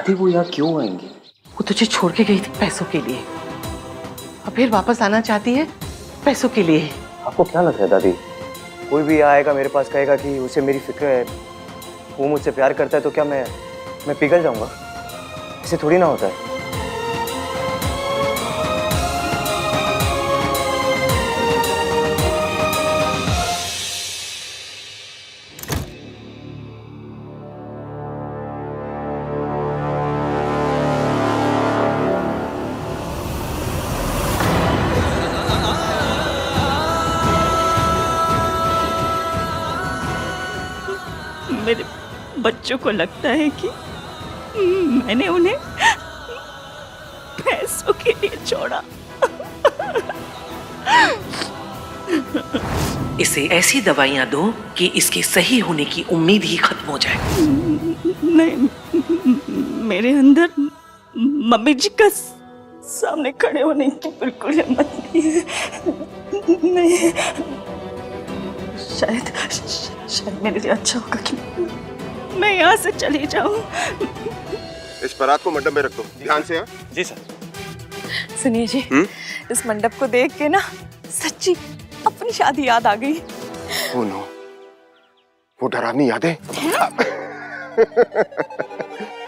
दादी वो यहाँ क्यों आएंगी? वो तुझे छोड़ के गई थी पैसों के लिए, अब फिर वापस आना चाहती है पैसों के लिए। आपको क्या लग रहा है दादी, कोई भी आएगा मेरे पास कहेगा कि उसे मेरी फिक्र है, वो मुझसे प्यार करता है, तो क्या मैं पिघल जाऊंगा? ऐसे थोड़ी ना होता है। मेरे बच्चों को लगता है कि मैंने उन्हें पैसों के लिए छोड़ा। इसे ऐसी दवाइयां दो कि इसके सही होने की उम्मीद ही खत्म हो जाए। नहीं, मेरे अंदर मम्मी जी का सामने खड़े होने की बिल्कुल हिम्मत नहीं है। नहीं, शायद मेरे लिए अच्छा होगा कि मैं यहाँ से चली जाऊँ। इस परात को मंडप में रख दो, ध्यान से। जी सर। सुनिए जी, इस मंडप को देख के ना सच्ची अपनी शादी याद आ गई। ओह नो, वो डरावनी यादें।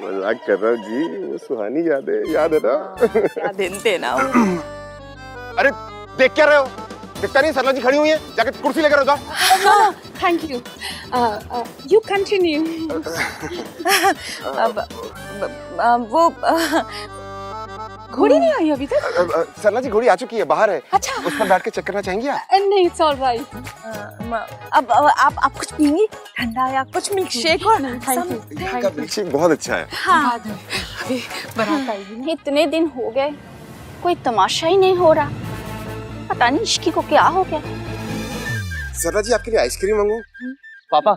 मजाक कर रहा हूँ जी, वो सुहानी यादें याद है ना? क्या दिन थे ना वो। अरे देख क्या रहे हो? दिखता नहीं सरला जी खड़ी हुई है, जाके कुर्सी लेकर जाओ। Thank you, you continue. वो घोड़ी नहीं आई अभी तक? सरला जी घोड़ी आ चुकी है, बाहर है। अच्छा, उस पर बैठ के चेक करना चाहेंगी आप? नहीं, इट्स ऑलराइट। अब आप कुछ पियेंगी, ठंडा या कुछ मिल्क शेक? और थैंक यू। इनका मिल्क शेक बहुत अच्छा है। हाँ, इतने दिन हो गए कोई तमाशा ही नहीं हो रहा, पता नहीं इश्की को क्या हो गया। सरला जी आपके लिए आइसक्रीम मंगवाऊं? पापा,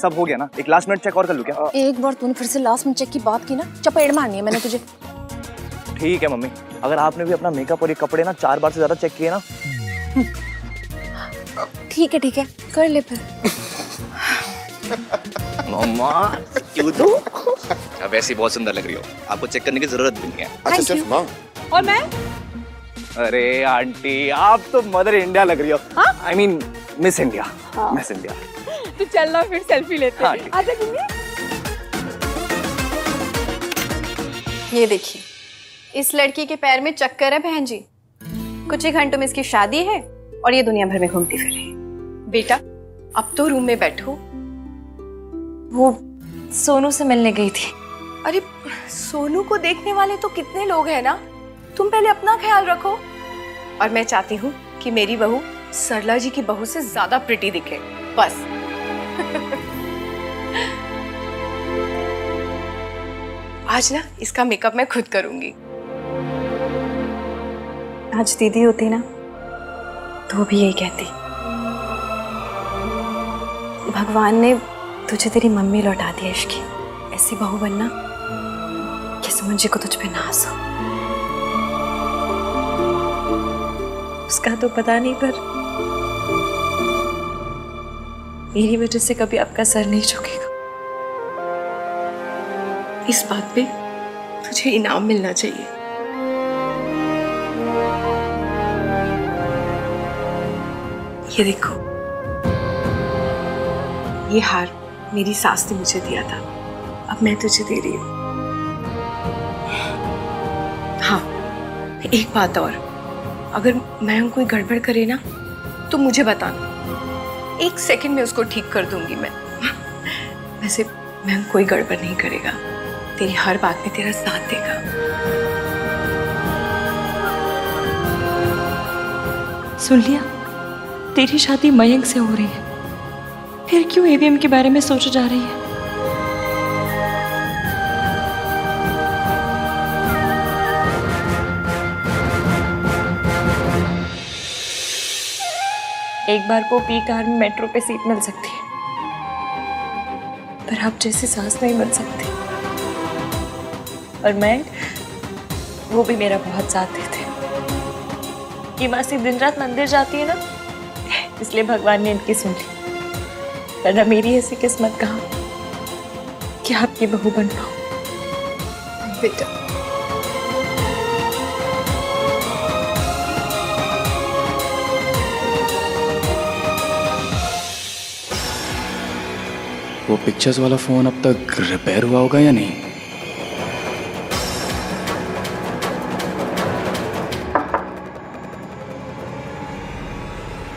सब हो गया ना? एक लास्ट मिनट चेक और कर लूं क्या? एक बार तूने फिर से लास्ट मिनट चेक की बात की ना, चपेड़ मारनी है मैंने तुझे। ठीक है मम्मी, अगर आपने भी अपना मेकअप और ये कपड़े ना 4 बार से ज्यादा चेक किए ना। ठीक है, कर ले फिर। मम्मा क्यों तो? अब ऐसी बहुत सुंदर लग रही हो, आपको चेक करने की जरूरत भी नहीं है। अच्छा सिर्फ माँ। और मैं? अरे आंटी, आप तो मदर इंडिया लग रही हो। I mean miss India. Miss India. तो चल ना फिर सेल्फी लेते हैं। आजा गुंगी। ये देखिए, इस लड़की के पैर में चक्कर है बहन जी। कुछ ही घंटों में इसकी शादी है और ये दुनिया भर में घूमती फिर रही। बेटा, अब तो रूम में बैठो। वो सोनू से मिलने गई थी। अरे सोनू को देखने वाले तो कितने लोग हैं ना, तुम पहले अपना ख्याल रखो। और मैं चाहती हूँ कि मेरी बहू सरला जी की बहू से ज्यादा प्रिटी दिखे, बस। आज ना इसका मेकअप मैं खुद करूंगी। आज दीदी होती ना तो भी यही कहती, भगवान ने तुझे तेरी मम्मी लौटा दी इश्की। ऐसी बहू बनना कि सुमन जी को तुझ पे नाज हो। उसका तो पता नहीं, पर मेरी वजह से कभी आपका सर नहीं झुकेगा। इस बात पे तुझे इनाम मिलना चाहिए। ये देखो, ये हार मेरी सास ने मुझे दिया था, अब मैं तुझे दे रही हूँ। हाँ, एक बात और, अगर मैं कोई गड़बड़ करे ना तो मुझे बताना, 1 सेकंड में उसको ठीक कर दूंगी मैं। वैसे मैं कोई गड़बड़ नहीं करेगा, तेरी हर बात में तेरा साथ देगा। सुन लिया, तेरी शादी मयंक से हो रही है, फिर क्यों ईवीएम के बारे में सोचा जा रही है? एक बार को पी कार में मेट्रो पे सीट मिल सकती है, पर आप जैसी सास नहीं मिल सकती। और मैं, वो भी मेरा बहुत साथ देते। ये मासी दिन रात मंदिर जाती है ना, इसलिए भगवान ने इनकी सुन ली। वरना मेरी ऐसी किस्मत कहाँ कि आपकी बहू बन पाऊं। बेटा। वो पिक्चर्स वाला फोन अब तक रिपेयर हुआ होगा या नहीं?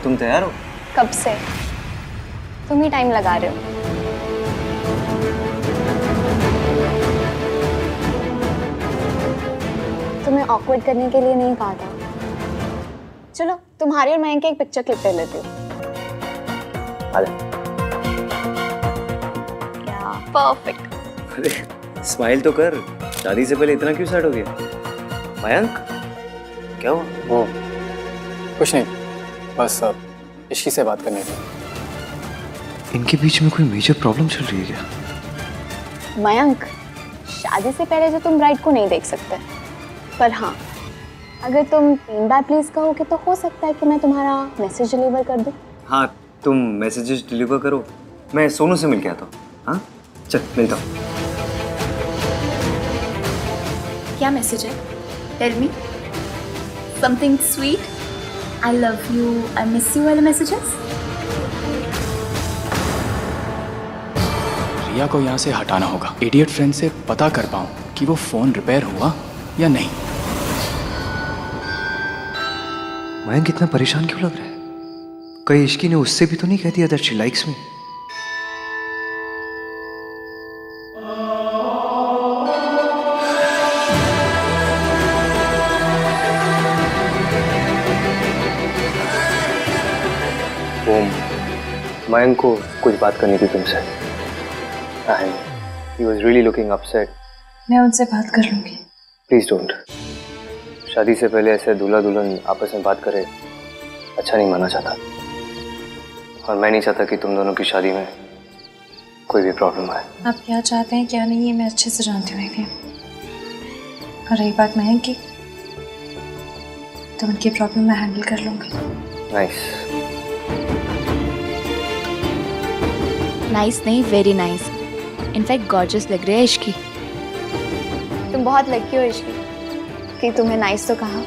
तुम तैयार हो? कब से? तुम ही टाइम लगा रहे हो। तुम्हें ऑकवर्ड करने के लिए नहीं कहा था। चलो तुम्हारी और मयंक की एक पिक्चर क्लिक कर लेती हूँ। क्या परफेक्ट। अरे स्माइल तो कर, शादी से पहले इतना क्यों सैड हो गया? मयंक क्या हुआ? वो कुछ नहीं, बस इश्की से बात करनी थी। इनके बीच में कोई मेजर प्रॉब्लम चल रही है क्या? मयंक, शादी से पहले तो तुम ब्राइड को नहीं देख सकते, पर हाँ अगर तुम 3 बार प्लीज कहोगे तो हो सकता है कि मैं तुम्हारा मैसेज डिलीवर कर दूं। हाँ तुम मैसेजेस डिलीवर करो, मैं सोनू से मिल के आता हूँ। हाँ चल मिलता हूँ। क्या मैसेज है? Tell me. Something sweet, I love you, I miss you वाले मैसेजेस? रिया को यहाँ से हटाना होगा। इडियट फ्रेंड से पता कर पाऊँ कि वो फोन रिपेयर हुआ या नहीं। मयंक इतना परेशान क्यों लग रहा है? कहीं इश्की ने उससे भी तो नहीं कह दिया दैट शी लाइक्स मी? ओम, मयंक को कुछ बात करनी थी तुमसे। And he was really looking upset. मैं उनसे बात कर लूंगी। Please don't. शादी से पहले ऐसे दूल्हा दुल्हन आपस में बात करे, अच्छा नहीं माना जाता। और मैं नहीं चाहता कि तुम दोनों की शादी में कोई भी प्रॉब्लम आए। आप क्या चाहते हैं क्या नहीं, ये मैं अच्छे से जानती हूँ। और रही बात मयंक की, तो उनकी प्रॉब्लम मैं हैंडल कर लूंगी। नाइस। नाइस नहीं, वेरी नाइस। इनफैक्ट गॉर्जियस लग रही है इश्की। तुम बहुत लकी हो इश्की कि तुम्हें नाइस तो कहा।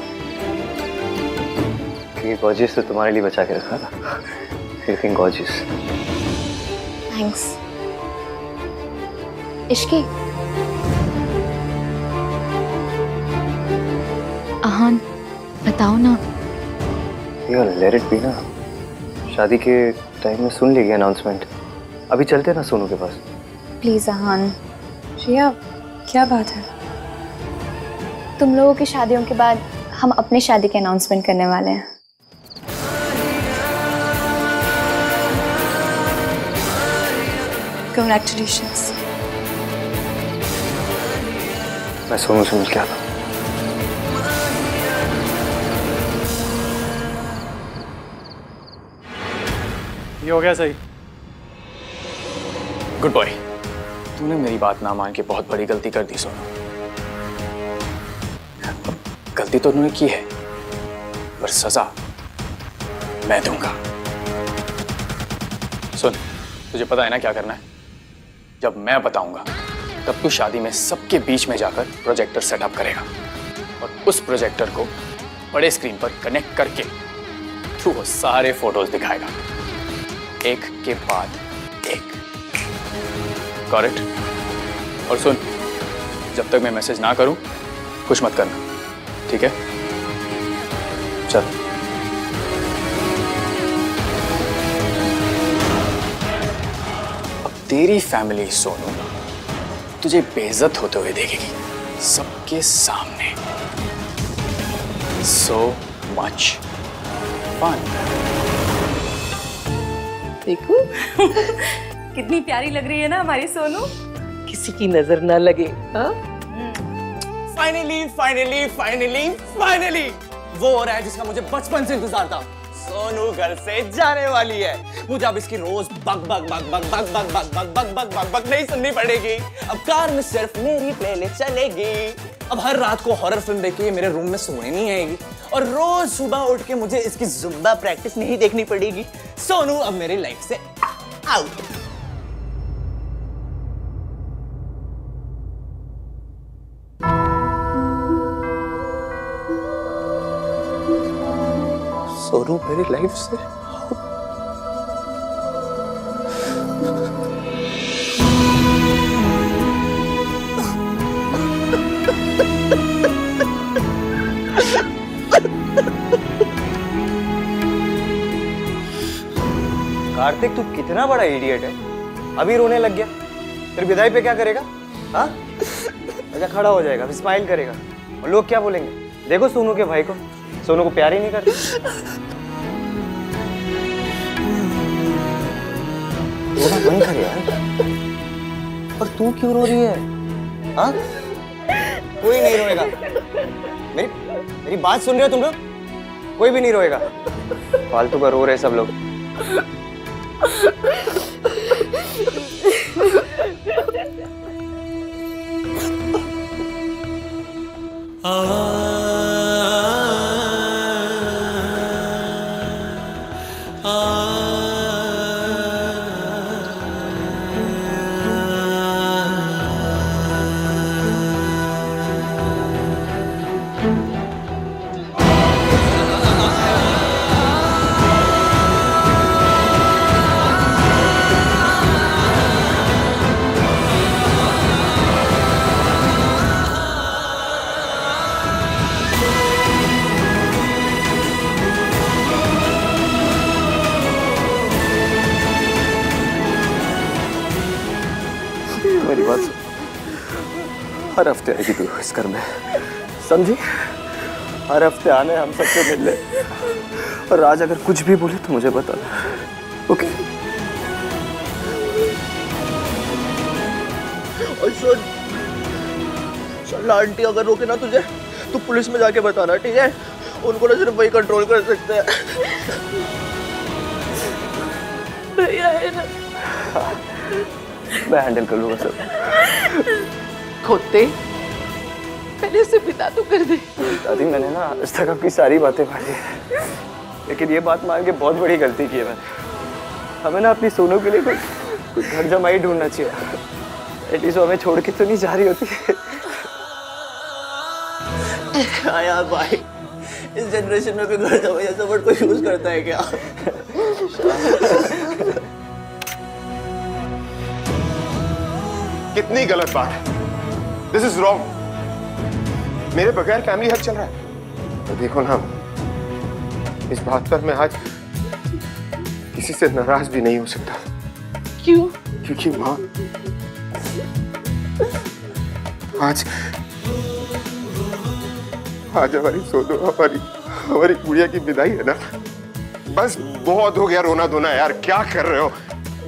कि गॉर्जियस तो तुम्हारे लिए बचा के रखा था। Looking gorgeous. थैंक्स। इश्की, आहान बताओ ना। यार let it be ना। शादी के टाइम में सुन लेगी अनाउंसमेंट। अभी चलते ना सोनू के पास। प्लीज आहान। रिया क्या बात है? तुम लोगों की शादियों के बाद हम अपनी शादी के अनाउंसमेंट करने वाले हैं। Congratulations. मैं सोनू से मिल के आता हूँ। ये हो गया सही। Good boy. तूने मेरी बात ना मान के बहुत बड़ी गलती कर दी सोनू। गलती तो उन्होंने की है, पर सजा मैं दूंगा। सुन, तुझे पता है ना क्या करना है? जब मैं बताऊंगा तब तू शादी में सबके बीच में जाकर प्रोजेक्टर सेटअप करेगा और उस प्रोजेक्टर को बड़े स्क्रीन पर कनेक्ट करके तू वो सारे फोटोज दिखाएगा, एक के बाद एक। Got it? और सुन, जब तक मैं मैसेज ना करूं कुछ मत करना, ठीक है? चल। अब तेरी फैमिली सोनू तुझे बेइज्जत होते हुए देखेगी सबके सामने। So much fun. देखो कितनी प्यारी लग रही है ना हमारी सोनू। किसी की नजर ना लगे। हाँ? फाइनली फाइनली फाइनली फाइनली वो हो रहा है जिसका मुझे बचपन से इंतजार था। सोनू घर से जाने वाली है। मुझे अब इसकी रोज बग बग बग बग बग बग बग बग बग बग बग बग नहीं सुननी पड़ेगी। अब कार में सिर्फ मेरी प्लेलिस्ट चलेगी। अब हर रात को हॉरर फिल्म देख के मेरे रूम में सोने नहीं आएगी और रोज सुबह उठ के मुझे इसकी जुम्बा प्रैक्टिस नहीं देखनी पड़ेगी। सोनू अब मेरी लाइफ से आउट। सोनू मेरी लाइफ से कार्तिक, तू कितना बड़ा इडियट है, अभी रोने लग गया। फिर विदाई पे क्या करेगा? हाँ, अच्छा खड़ा हो जाएगा, फिर स्माइल करेगा और लोग क्या बोलेंगे? देखो सोनू के भाई को, सोनू को प्यार ही नहीं करते। रोना बंद कर यार। पर तू क्यों रो रही है? हाँ, कोई नहीं रोएगा। मेरी बात सुन रहे हो तुम लोग? कोई भी नहीं रोएगा। फालतू का रो रहे सब लोग। मेरी बात सुन, हर हफ्ते आएगी तू इस घर में, समझी? हर हफ्ते आने, हम सबसे मिलने, और आज अगर कुछ भी बोले तो मुझे बताना, ओके? और सुन आंटी अगर रोके ना तुझे तो पुलिस में जाके बताना, ठीक है? उनको ना सिर्फ वही कंट्रोल कर सकते हैं। भैया है ना, मैं हैंडल कर लूंगा सब। खोते पहले उसे पिता तो कर दे। दादी, मैंने ना आज तक आपकी सारी बातें मानी, लेकिन ये बात मान के बहुत बड़ी गलती की है मैंने। हमें ना अपनी सोनू के लिए कोई घर जमाई ढूंढना चाहिए। एटलीस्ट वो हमें छोड़ के तो नहीं जा रही होती। हाँ यार भाई, इस जनरेशन में कोई घर जमाई ऐसा वर्ड कोई यूज करता है क्या? कितनी गलत बात है। This is wrong. मेरे बगैर फैमिली हक चल रहा है। तो देखो ना, इस बात पर मैं आज किसी से नाराज भी नहीं हो सकता। क्यों? क्योंकि माँ, आज हमारी सोनू, हमारी गुड़िया की विदाई है ना। बस बहुत हो गया रोना धोना यार, क्या कर रहे हो?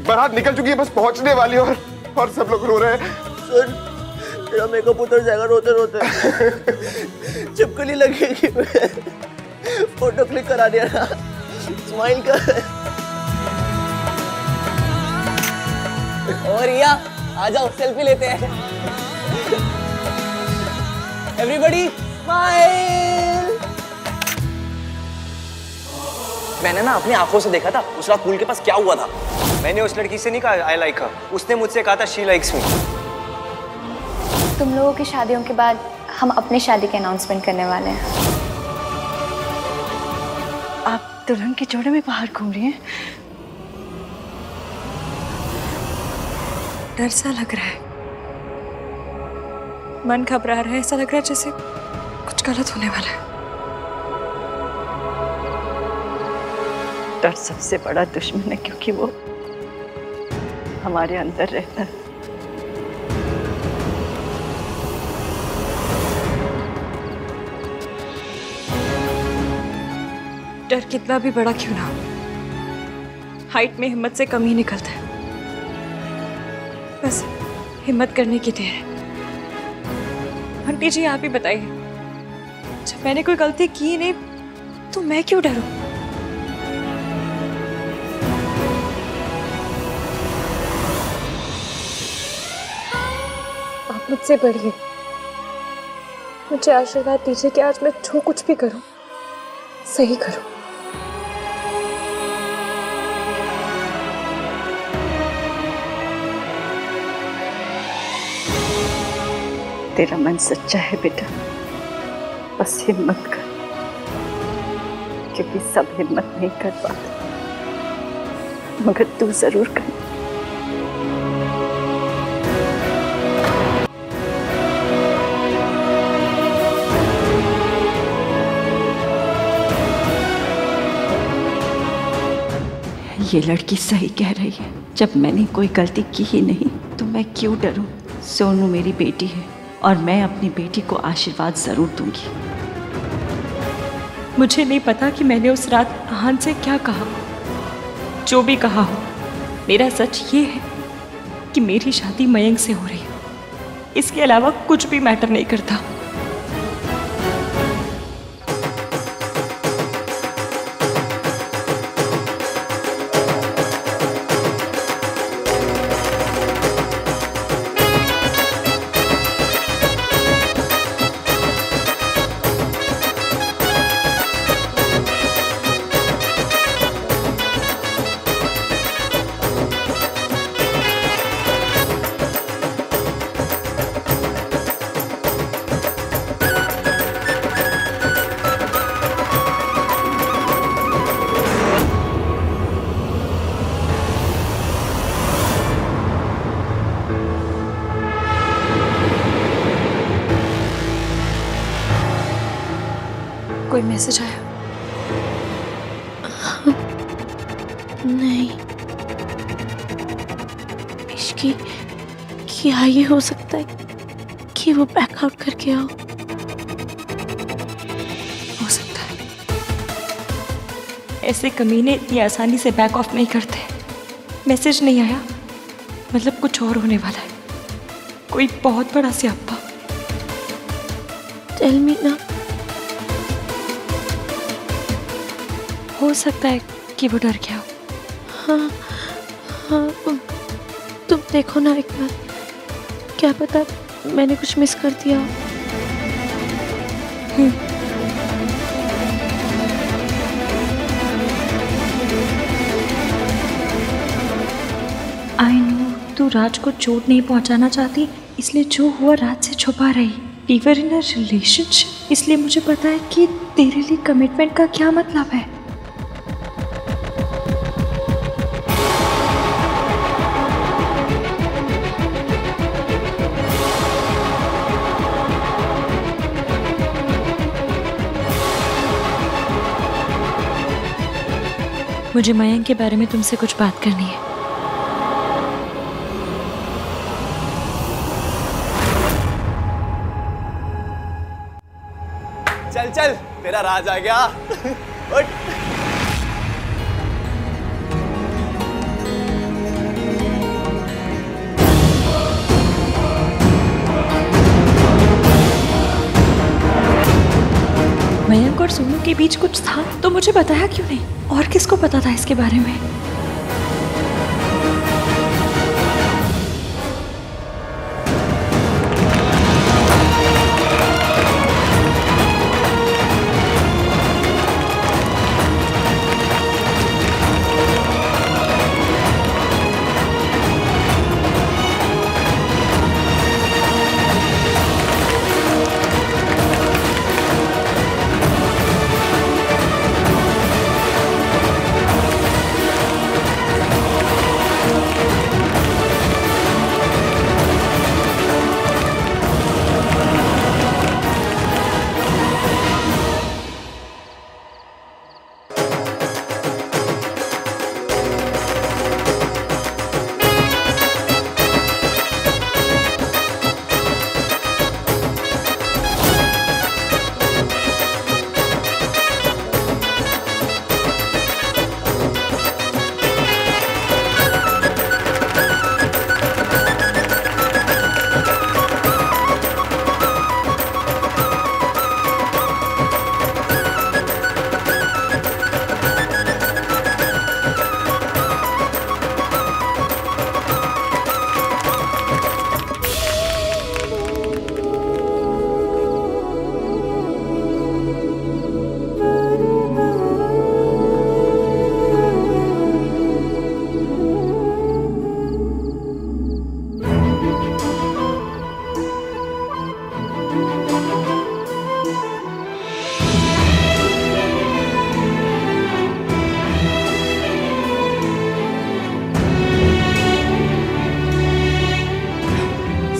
बारात निकल चुकी है, बस पहुंचने वाली है और सब लोग रो रहे हैं। सुन, तेरा मेकअप उतर जाएगा रोते रोते। चिपकली लगेगी। फोटो क्लिक करा दिया ना, स्माइल कर। और रिया, आ जाओ सेल्फी लेते हैं। Everybody smile. मैंने ना अपनी आंखों से देखा था उस रात पूल के पास क्या हुआ था। मैंने उस लड़की से नहीं कहा आई लाइक हर, उसने मुझसे कहा था शी लाइक्स मी। तुम लोगों की शादियों के बाद हम अपनी शादी के अनाउंसमेंट करने वाले हैं। आप दुल्हन के जोड़े में बाहर घूम रही हैं? डर सा लग रहा है, मन घबरा रहा है, ऐसा लग रहा है जैसे कुछ गलत होने वाला है। डर सबसे बड़ा दुश्मन है, क्योंकि वो हमारे अंदर रहता है। डर कितना भी बड़ा क्यों ना हो, हाइट में हिम्मत से कम ही निकलता है। बस हिम्मत करने की देर है। आंटी जी आप ही बताइए, जब मैंने कोई गलती की नहीं तो मैं क्यों डरूं? आप मुझसे बढ़िए, मुझे आशीर्वाद दीजिए कि आज मैं जो कुछ भी करूं सही करूं। तेरा मन सच्चा है बेटा, बस हिम्मत कर। क्योंकि सब हिम्मत नहीं कर पाते, मगर तू जरूर कर। ये लड़की सही कह रही है, जब मैंने कोई गलती की ही नहीं तो मैं क्यों डरूं। सोनू मेरी बेटी है और मैं अपनी बेटी को आशीर्वाद जरूर दूंगी। मुझे नहीं पता कि मैंने उस रात आहान से क्या कहा। जो भी कहा हो, मेरा सच ये है कि मेरी शादी मयंक से हो रही है। इसके अलावा कुछ भी मैटर नहीं करता। कोई मैसेज आया? नहीं, इश्की क्या ये हो सकता है कि वो बैकआउट करके आओ? हो सकता है। ऐसे कमीने इतनी आसानी से बैक ऑफ नहीं करते। मैसेज नहीं आया मतलब कुछ और होने वाला है, कोई बहुत बड़ा स्यापा। टेल मी ना। हो सकता है कि वो डर गया हो। हाँ हाँ, तुम देखो ना एक बार, क्या पता मैंने कुछ मिस कर दिया हो। आई नो तू राज को चोट नहीं पहुंचाना चाहती, इसलिए जो हुआ राज से छुपा रही। We were in a relationship, इसलिए मुझे पता है कि तेरे लिए कमिटमेंट का क्या मतलब है। मुझे मयंक के बारे में तुमसे कुछ बात करनी है। चल चल, तेरा राज आ गया। उठ। मयंक और सोनू के बीच कुछ था तो मुझे बताया क्यों नहीं? और किसको पता था इसके बारे में?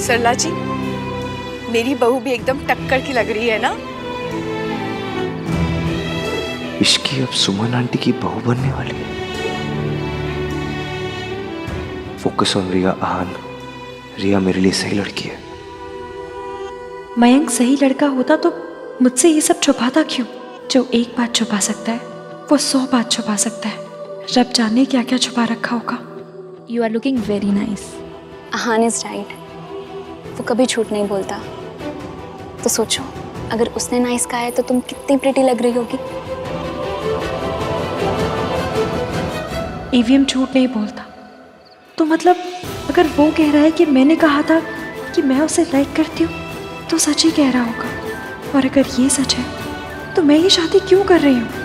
सरला जी, मेरी बहू भी एकदम टक्कर की लग रही है ना? इसकी अब सुमन आंटी की बहू बनने वाली है। फोकस ऑन रिया आहान। रिया मेरे लिए सही लड़की है। मयंक सही लड़का होता तो मुझसे ये सब छुपाता क्यों? जो एक बात छुपा सकता है वो 100 बात छुपा सकता है। रब जाने क्या क्या छुपा रखा होगा। You are looking very nice. Aahan is right, वो कभी झूठ नहीं बोलता। तो सोचो, अगर उसने नाइस कहा है तो तुम कितनी प्रिटी लग रही होगी। ईवीएम झूठ नहीं बोलता, तो मतलब अगर वो कह रहा है कि मैंने कहा था कि मैं उसे लाइक करती हूँ तो सच ही कह रहा होगा। और अगर ये सच है तो मैं ये शादी क्यों कर रही हूँ?